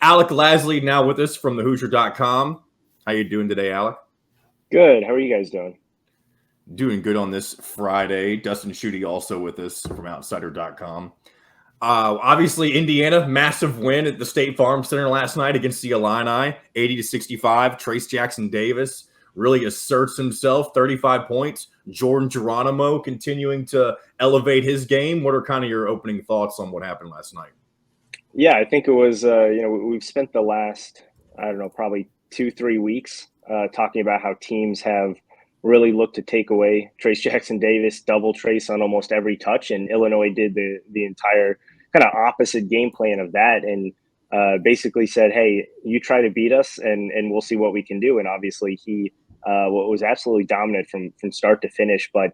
Alec Lasley now with us from the Hoosier.com. How you doing today, Alec? Good. How are you guys doing? Doing good on this Friday. Dustin Schutte also with us from Outsider.com. Obviously, Indiana, massive win at the State Farm Center last night against the Illini, 80-65. Trace Jackson Davis really asserts himself, 35 points. Jordan Geronimo continuing to elevate his game. What are kind of your opening thoughts on what happened last night? Yeah, I think it was, we've spent the last, probably 2-3 weeks talking about how teams have really looked to take away Trace Jackson Davis, double Trace on almost every touch. And Illinois did the entire kind of opposite game plan of that and basically said, hey, you try to beat us and we'll see what we can do. And obviously he was absolutely dominant from start to finish. But,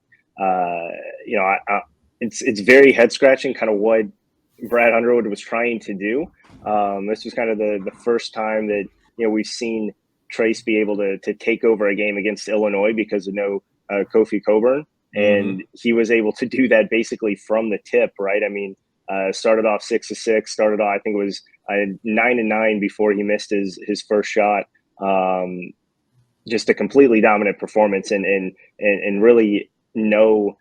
it's very head scratching kind of what Brad Underwood was trying to do. This was kind of the first time that we've seen Trace be able to take over a game against Illinois because of no Kofi Coburn, and he was able to do that basically from the tip. Right? I mean, started off 6-6. Started off, I think it was 9-9 before he missed his first shot. Just a completely dominant performance, and really no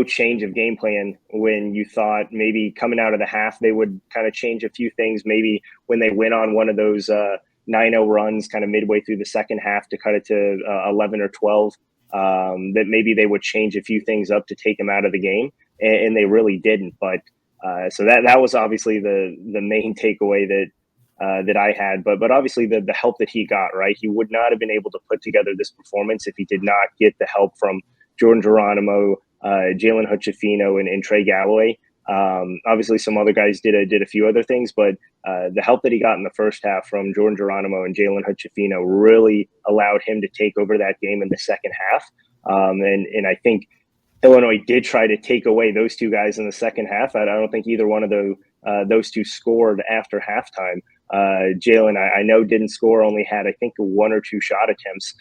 change of game plan when you thought maybe coming out of the half they would kind of change a few things. Maybe when they went on one of those 9-0 runs kind of midway through the second half to cut it to 11 or 12, that maybe they would change a few things up to take him out of the game, and they really didn't. But so that was obviously the main takeaway that I had. But obviously the help that he got, right? He would not have been able to put together this performance if he did not get the help from Jordan Geronimo, Jalen Hood-Schifino, and Trey Galloway. Obviously, some other guys did a few other things, but the help that he got in the first half from Jordan Geronimo and Jalen Hood-Schifino really allowed him to take over that game in the second half. And I think Illinois did try to take away those two guys in the second half. I don't think either one of those two scored after halftime. Jalen, I know, didn't score, only had, I think, 1 or 2 shot attempts.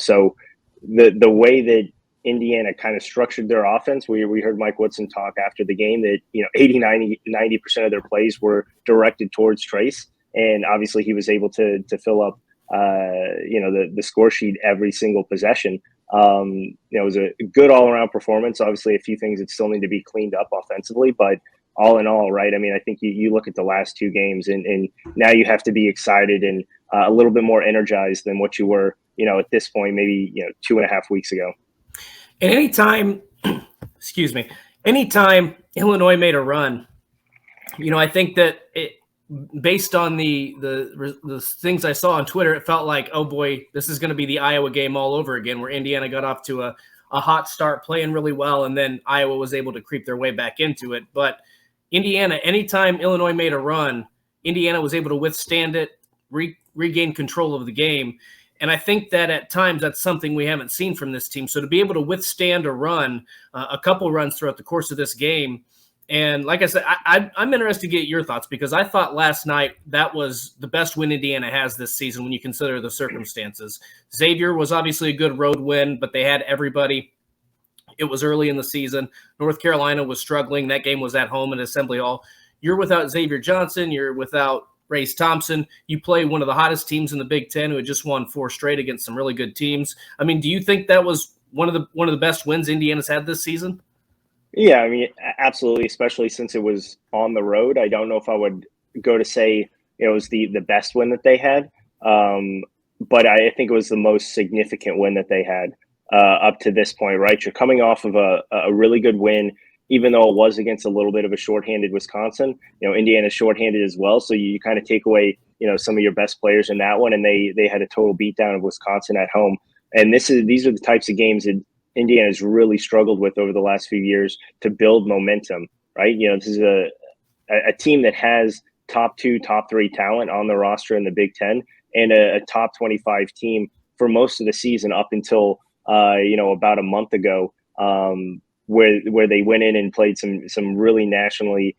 So the way that Indiana kind of structured their offense. We heard Mike Woodson talk after the game that 80-90% of their plays were directed towards Trace, and obviously he was able to fill up the score sheet every single possession. It was a good all around performance. Obviously, a few things that still need to be cleaned up offensively, but all in all, right? I mean, I think you look at the last 2 games, and now you have to be excited and a little bit more energized than what you were, at this point, maybe 2.5 weeks ago. And anytime Illinois made a run, I think that based on the things I saw on Twitter, it felt like, oh boy, this is going to be the Iowa game all over again, where Indiana got off to a hot start, playing really well, and then Iowa was able to creep their way back into it. But Indiana, anytime Illinois made a run, Indiana was able to withstand it, regain control of the game. And I think that at times that's something we haven't seen from this team. So to be able to withstand a run, a couple runs throughout the course of this game, and like I said, I'm interested to get your thoughts, because I thought last night that was the best win Indiana has this season when you consider the circumstances. Xavier was obviously a good road win, but they had everybody. It was early in the season. North Carolina was struggling. That game was at home in Assembly Hall. You're without Xavier Johnson. You're without Race Thompson. You play one of the hottest teams in the Big Ten, who had just won 4 straight against some really good teams. I mean, do you think that was one of the best wins Indiana's had this season? Yeah, I mean, absolutely, especially since it was on the road. I don't know if I would go to say it was the best win that they had, but I think it was the most significant win that they had up to this point, right? You're coming off of a really good win, even though it was against a little bit of a shorthanded Wisconsin. Indiana's shorthanded as well, so you kind of take away some of your best players in that one, and they had a total beatdown of Wisconsin at home. And these are the types of games that Indiana has really struggled with over the last few years to build momentum, right? This is a team that has top 2, top 3 talent on the roster in the Big Ten, and a top 25 team for most of the season up until about a month ago, where they went in and played some really nationally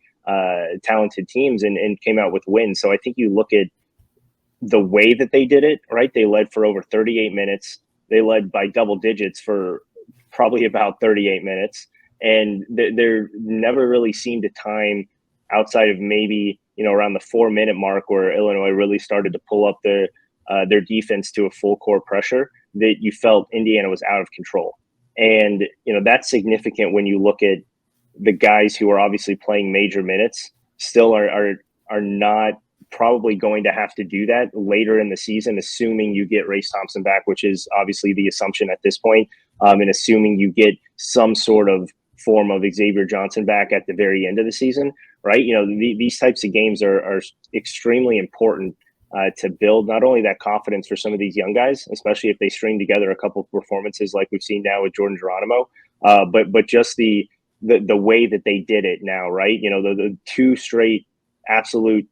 talented teams and came out with wins. So I think you look at the way that they did it, right? They led for over 38 minutes. They led by double digits for probably about 38 minutes. And there never really seemed a time outside of maybe around the 4-minute mark where Illinois really started to pull up their defense to a full court pressure, that you felt Indiana was out of control. And, that's significant when you look at the guys who are obviously playing major minutes still are not probably going to have to do that later in the season, assuming you get Race Thompson back, which is obviously the assumption at this point, and assuming you get some sort of form of Xavier Johnson back at the very end of the season, right? These types of games are extremely important to build not only that confidence for some of these young guys, especially if they string together a couple of performances like we've seen now with Jordan Geronimo, but just the way that they did it now, right? The 2 straight absolute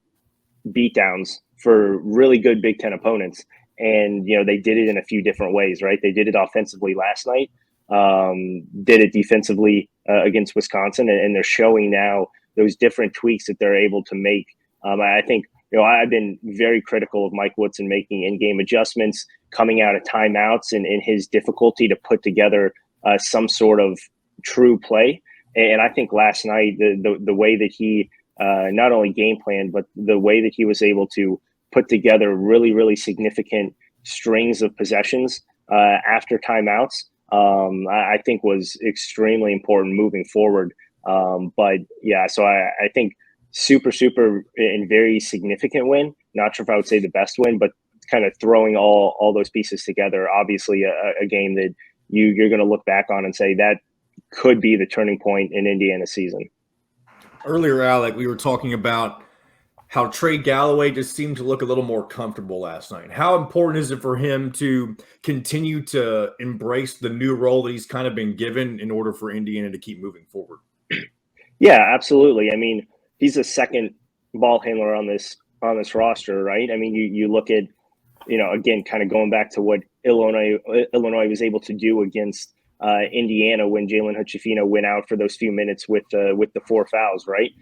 beatdowns for really good Big Ten opponents. And, they did it in a few different ways, right? They did it offensively last night, did it defensively against Wisconsin, and they're showing now those different tweaks that they're able to make. I think, I've been very critical of Mike Woodson making in-game adjustments, coming out of timeouts, and his difficulty to put together some sort of true play. And I think last night, the way that he not only game planned, but the way that he was able to put together really, really significant strings of possessions after timeouts, I think was extremely important moving forward. But yeah, so I think super and very significant win. Not sure if I would say the best win, but kind of throwing all those pieces together. Obviously, a game that you're going to look back on and say that could be the turning point in Indiana's season. Earlier, Alec, we were talking about how Trey Galloway just seemed to look a little more comfortable last night. How important is it for him to continue to embrace the new role that he's kind of been given in order for Indiana to keep moving forward? Yeah, absolutely. I mean, he's a second ball handler on this roster, right? I mean, you look at, again, kind of going back to what Illinois was able to do against Indiana when Jalen Hood-Schifino went out for those few minutes with the 4 fouls, right?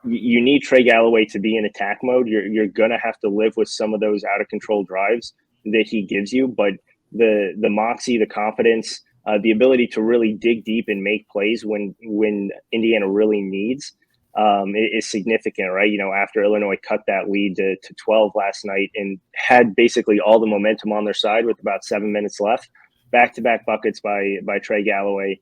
You need Trey Galloway to be in attack mode. You're going to have to live with some of those out of control drives that he gives you, but the moxie, the confidence, the ability to really dig deep and make plays when Indiana really needs is significant, right? After Illinois cut that lead to 12 last night and had basically all the momentum on their side with about 7 minutes left, back-to-back buckets by Trey Galloway.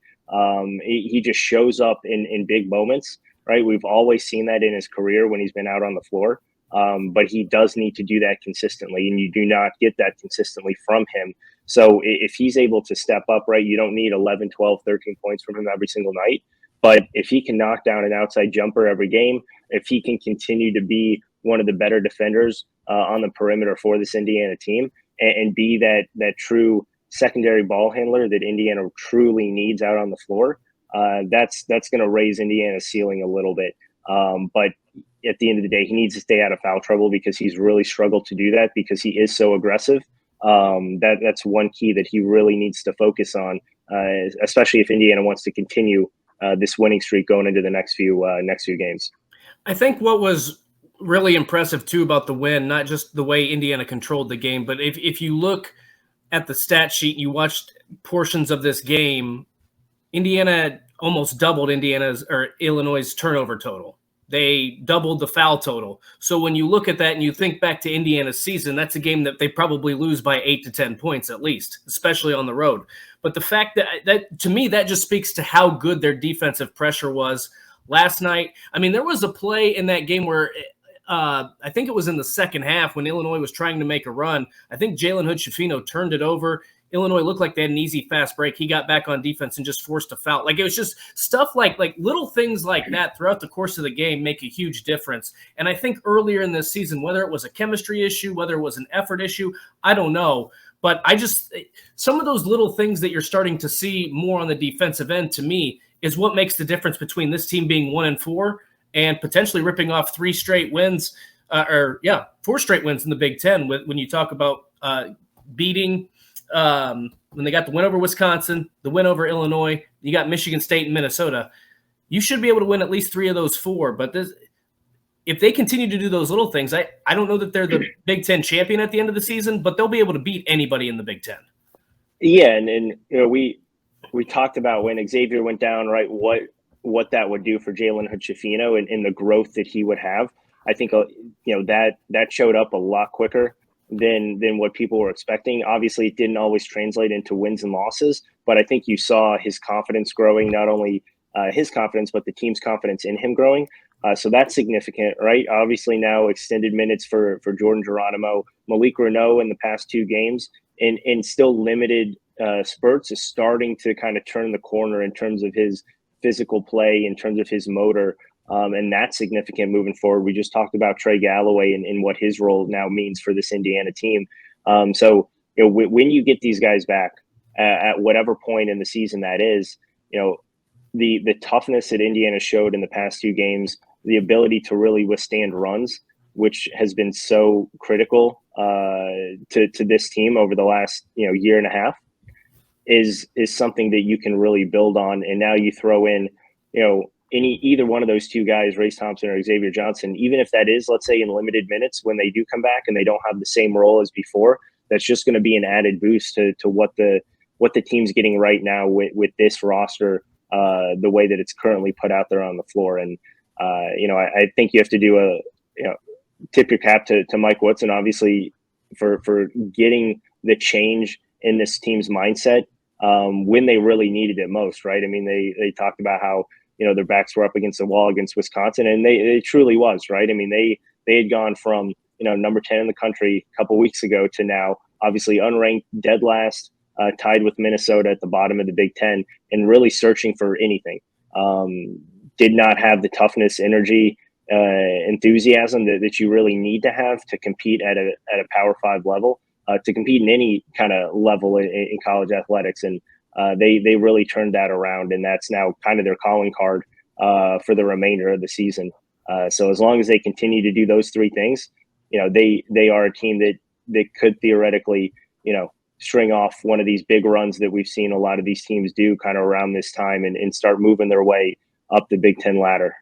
He just shows up in big moments, right? We've always seen that in his career when he's been out on the floor, but he does need to do that consistently, and you do not get that consistently from him. So if he's able to step up, right, you don't need 11, 12, 13 points from him every single night. But if he can knock down an outside jumper every game, if he can continue to be one of the better defenders on the perimeter for this Indiana team and be that true secondary ball handler that Indiana truly needs out on the floor, that's going to raise Indiana's ceiling a little bit. But at the end of the day, he needs to stay out of foul trouble because he's really struggled to do that because he is so aggressive. That's one key that he really needs to focus on, especially if Indiana wants to continue this winning streak going into the next few games. I think what was really impressive too about the win, not just the way Indiana controlled the game, but if you look at the stat sheet, you watched portions of this game, Indiana almost doubled Illinois' turnover total. They doubled the foul total. So when you look at that and you think back to Indiana's season, that's a game that they probably lose by 8 to 10 points at least, especially on the road. But the fact that to me, that just speaks to how good their defensive pressure was last night. I mean, there was a play in that game where I think it was in the second half when Illinois was trying to make a run. I think Jalen Hood-Schifino turned it over. Illinois looked like they had an easy fast break. He got back on defense and just forced a foul. Like, it was just stuff like little things like that throughout the course of the game make a huge difference. And I think earlier in this season, whether it was a chemistry issue, whether it was an effort issue, I don't know. But some of those little things that you're starting to see more on the defensive end, to me, is what makes the difference between this team being 1-4 and potentially ripping off 4 straight wins in the Big Ten. When you talk about beating when they got the win over Wisconsin, the win over Illinois, you got Michigan State and Minnesota. You should be able to win at least 3 of those 4. But if they continue to do those little things, I don't know that they're the Big Ten champion at the end of the season, but they'll be able to beat anybody in the Big Ten. Yeah, and we talked about when Xavier went down, right? What what that would do for Jalen Hood-Schifino and the growth that he would have. I think that showed up a lot quicker than what people were expecting. Obviously, it didn't always translate into wins and losses, but I think you saw his confidence growing, not only his confidence, but the team's confidence in him growing. So that's significant, right? Obviously now extended minutes for Jordan Geronimo, Malik Renault in the past 2 games, and still limited spurts is starting to kind of turn the corner in terms of his physical play, in terms of his motor. And that's significant moving forward. We just talked about Trey Galloway and what his role now means for this Indiana team. So when you get these guys back at whatever point in the season that is, the toughness that Indiana showed in the past 2 games, the ability to really withstand runs, which has been so critical to this team over the last year and a half, is something that you can really build on. And now you throw in either one of those 2 guys, Race Thompson or Xavier Johnson, even if that is, let's say, in limited minutes when they do come back and they don't have the same role as before, that's just going to be an added boost to what the team's getting right now with this roster, the way that it's currently put out there on the floor. And I think you have to do tip your cap to Mike Woodson, obviously, for getting the change in this team's mindset when they really needed it most, right? I mean, they talked about how their backs were up against the wall against Wisconsin, and it truly was, right? I mean, they had gone from number 10 in the country a couple weeks ago to now obviously unranked, dead last, tied with Minnesota at the bottom of the Big Ten, and really searching for anything. Did not have the toughness, energy, enthusiasm that you really need to have to compete at a Power 5 level, to compete in any kind of level in college athletics. And they really turned that around, and that's now kind of their calling card for the remainder of the season. So as long as they continue to do those 3 things, they are a team that could theoretically, string off one of these big runs that we've seen a lot of these teams do kind of around this time and start moving their way up the Big Ten ladder.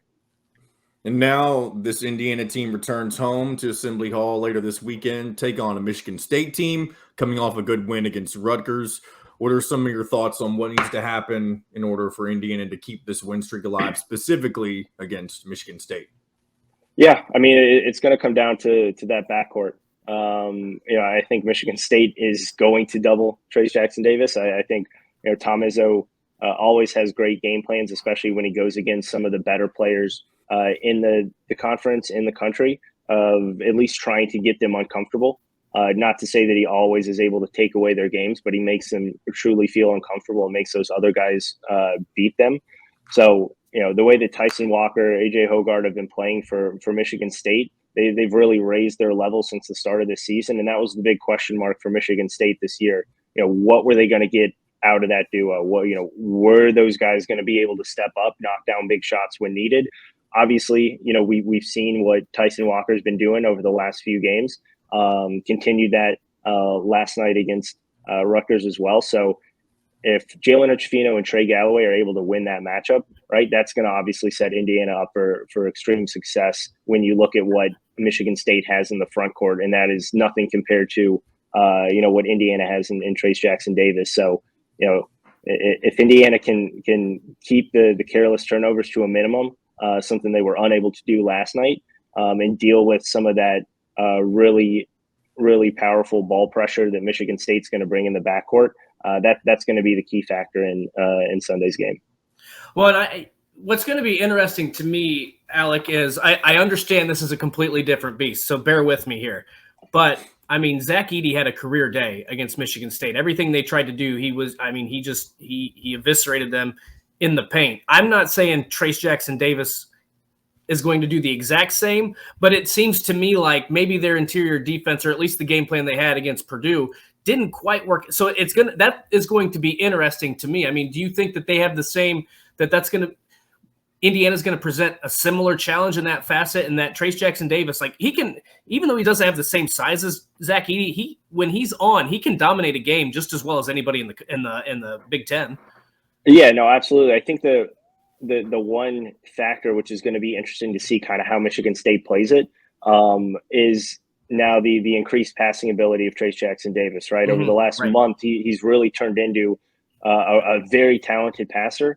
And now this Indiana team returns home to Assembly Hall later this weekend, take on a Michigan State team coming off a good win against Rutgers. What are some of your thoughts on what needs to happen in order for Indiana to keep this win streak alive, specifically against Michigan State? Yeah, I mean, it's going to come down to that backcourt. I think Michigan State is going to double Trayce Jackson-Davis. I think Tom Izzo always has great game plans, especially when he goes against some of the better players in the conference, in the country, of at least trying to get them uncomfortable. Not to say that he always is able to take away their games, but he makes them truly feel uncomfortable and makes those other guys beat them. So, the way that Tyson Walker, AJ Hoggard have been playing for Michigan State, they've really raised their level since the start of this season. And that was the big question mark for Michigan State this year. What were they going to get out of that duo? Were those guys going to be able to step up, knock down big shots when needed? Obviously, we've seen what Tyson Walker's been doing over the last few games. Continued that last night against Rutgers as well. So if Jalen Hood-Schifino and Trey Galloway are able to win that matchup, right, that's going to obviously set Indiana up for extreme success when you look at what Michigan State has in the front court, and that is nothing compared to what Indiana has in Trayce Jackson-Davis. So if Indiana can keep the careless turnovers to a minimum, something they were unable to do last night, and deal with some of that really, really powerful ball pressure that Michigan State's going to bring in the backcourt, that's going to be the key factor in Sunday's game. Well, and what's going to be interesting to me, Alec, is I understand this is a completely different beast, so bear with me here. But, I mean, Zach Edey had a career day against Michigan State. Everything they tried to do, he eviscerated them in the paint. I'm not saying Trayce Jackson-Davis is going to do the exact same, but it seems to me like maybe their interior defense, or at least the game plan they had against Purdue, didn't quite work. So that is going to be interesting to me. I mean, do you think that they have the same, Indiana's going to present a similar challenge in that facet, and that Trayce Jackson-Davis, like, he can, even though he doesn't have the same size as Zach Edey, when he's on, he can dominate a game just as well as anybody in the Big Ten. Yeah, no, absolutely. I think the one factor which is going to be interesting to see kind of how Michigan State plays it is now the increased passing ability of Trayce Jackson-Davis, right? Mm-hmm. Over the last month, he's really turned into a very talented passer.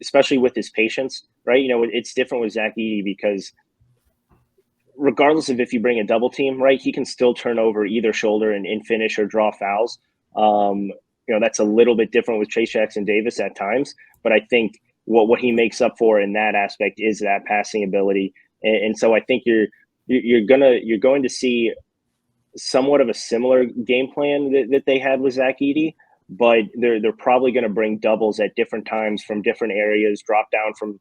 especially with his patience, right? It's different with Zach Edey because regardless of if you bring a double team, right, he can still turn over either shoulder and finish or draw fouls. That's a little bit different with Chase Jackson Davis at times, but I think what he makes up for in that aspect is that passing ability. And so I think you're going to see somewhat of a similar game plan that they had with Zach Edey, but they're probably going to bring doubles at different times from different areas, drop down from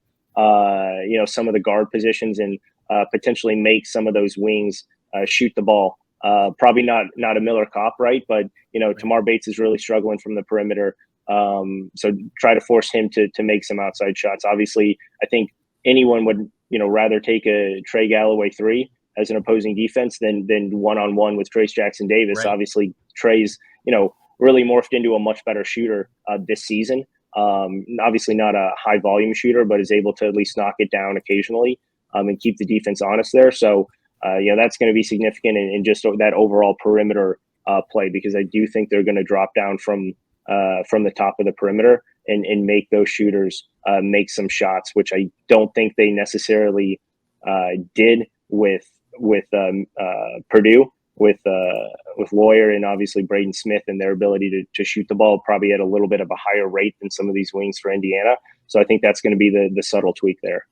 some of the guard positions, and potentially make some of those wings shoot the ball. Probably not a Miller Kopp, right? But Tamar Bates is really struggling from the perimeter, so try to force him to make some outside shots. Obviously, I think anyone would rather take a Trey Galloway 3 as an opposing defense than one-on-one with Trace Jackson Davis. Right. Obviously, Trey's really morphed into a much better shooter this season. Obviously not a high volume shooter, but is able to at least knock it down occasionally and keep the defense honest there. So that's going to be significant in just that overall perimeter play, because I do think they're going to drop down from the top of the perimeter and make those shooters make some shots, which I don't think they necessarily did with Purdue, with Lawyer and obviously Braden Smith, and their ability to shoot the ball probably at a little bit of a higher rate than some of these wings for Indiana. So I think that's going to be the subtle tweak there.